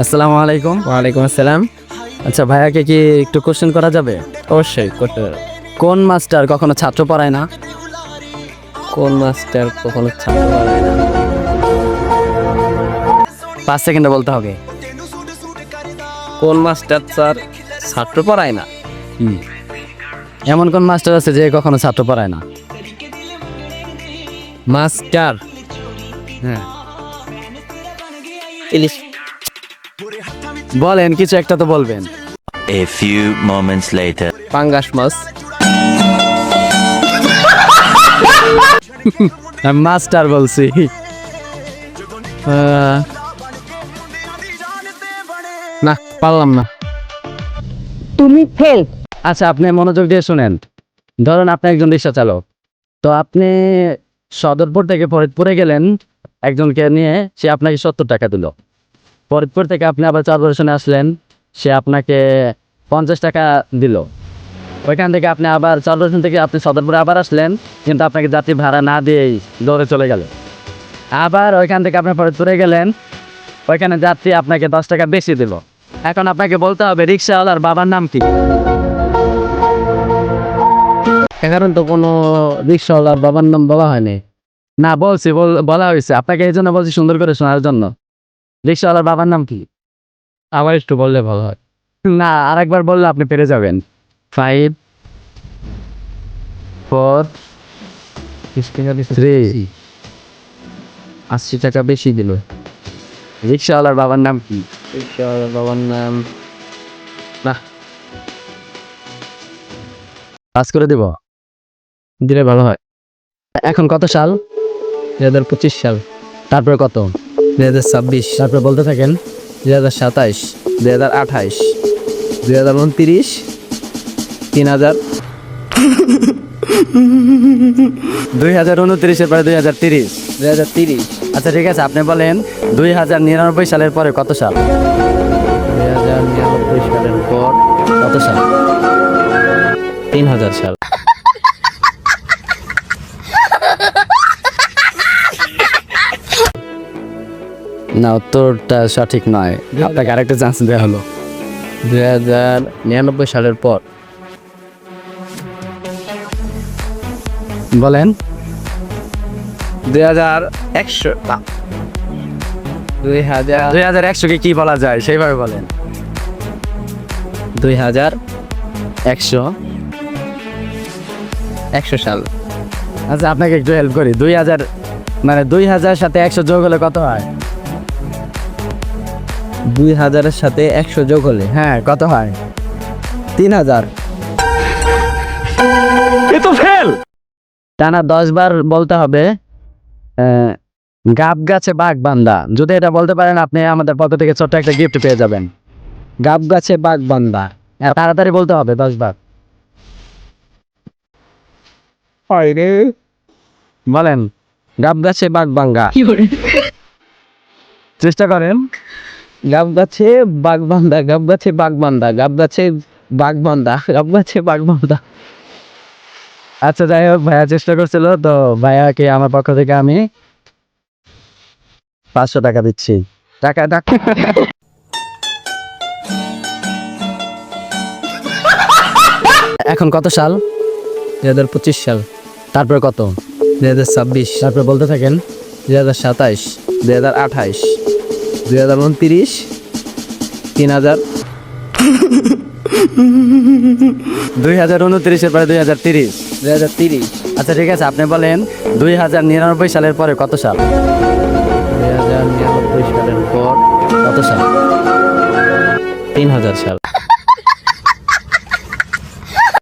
আসসালামু আলাইকুম। ওয়ালাইকুম আসসালাম। আচ্ছা ভাইয়াকে কি একটু কোশ্চেন করা যাবে? অবশ্যই করতে পারো। কোন মাস্টার কখনো ছাত্র পড়ায় না? কোন মাস্টার কখনো ছাত্র পড়ায় না? 5 সেকেন্ডে বলতে হবে। কোন মাস্টার স্যার ছাত্র পড়ায় না? এমন কোন মাস্টার আছে যে কখনো ছাত্র পড়ায় না? মাস্টার হ্যাঁ, ইলিশ। বলেন, কিছু একটা তো বলবেন। A few moments later. পাঙ্গাস মাছ। আমি মাস্টার বলছি। না, পারলাম না। তুমি ফেল। আচ্ছা, আপনি মনোযোগ দিয়ে শুনেন। ধরুন আপনি একজন রিক্সা চালক, তো আপনি সদরপুর থেকে ফরিদপুরে গেলেন একজনকে নিয়ে, সে আপনাকে 70 টাকা দিল। ফরিদপুর থেকে আপনি আবার চরপেশনে আসলেন, সে আপনাকে 50 টাকা দিল। ওইখান থেকে আপনি আবার চরপেশন থেকে আপনি সদরপুরে আবার আসলেন, কিন্তু আপনাকে যাত্রী ভাড়া না দিয়েই দৌড়ে চলে গেল। আবার ওইখান থেকে আপনি ফরিদপুরে গেলেন, ওইখানে যাত্রী আপনাকে 10 টাকা বেশি দিল। এখন আপনাকে বলতে হবে রিক্সাওয়ালার বাবার নাম কি? এখন তো কোনো রিক্সাওয়ালার বাবার নাম বলা হয়নি। না, বলছি, বলা হয়েছে আপনাকে, এই জন্য বলছি সুন্দর করে শোনার জন্য। রিক্সাওয়ালার বাবার নাম কি? আবার একটু বললে ভালো হয়। না, আরেকবার বললে আপনি পেরে যাবেন। 5 4 3 80 টাকা বেশি দিল। রিক্সাওয়ালার বাবার নাম কি? রিক্সাওয়ালার বাবার নাম না পাস করে দেব। দিলে ভালো হয়। এখন কত সাল? 2025 সাল, তারপরে কত? 2026, তারপরে বলতে থাকেন। 2027, 2028, 2029, 3000। 2029-এর পরে 2030। 2030, আচ্ছা ঠিক আছে, আপনি বলেন 2099 সালের পরে কত সাল? 2099 সালের পর কত সাল? 3000 সাল। না, উত্তরটা সঠিক নয়। আপনাকে আরেকটা চান্স দেওয়া হলো। 2099 সালের পর বলেন। 2100 না, 2000 2100-কে কি বলা যায় সেইভাবে বলেন। 2100 সাল। আচ্ছা, আপনাকে একটু হেল্প করি। 2000 মানে 2000 সাথে 100 যোগ হলে কত হয়? 2000 এর সাথে 100 যোগ হলে হ্যাঁ, কত হয়? 3000। টানা 10 বার বলতে হবে গাব গাছে বাঘ বান্দা। যদি এটা বলতে পারেন, আপনি আমাদের পক্ষ থেকে ছোট্ট একটা গিফট পেয়ে যাবেন। গাব গাছে বাঘ বান্দা। তাড়াতাড়ি বলতে হবে 10 বার। বলেন, গাব গাছে বাঘ বাঙ্গা। চেষ্টা করেন। গাব গাছে বাঘ বান্দা, গাব গাছে বাঘ বান্দা, গাব গাছে বাঘ বান্দা, গাব গাছে বাঘ বান্দা। আচ্ছা, যাই হোক, ভাইয়া চেষ্টা করছিল, তো ভাইয়াকে আমার পক্ষ থেকে আমি 500 টাকা দিচ্ছি। টাকা এখন কত সাল? 2025 সাল, তারপরে কত? 2026, তারপরে বলতে থাকেন। 2027, 2028, 2029, 3000। 2029-এর পরে 2030। 2030, আচ্ছা ঠিক আছে, আপনি বলেন 2099 সালের পরে কত সাল? 2099 সালের পর কত সাল? 3000 সাল।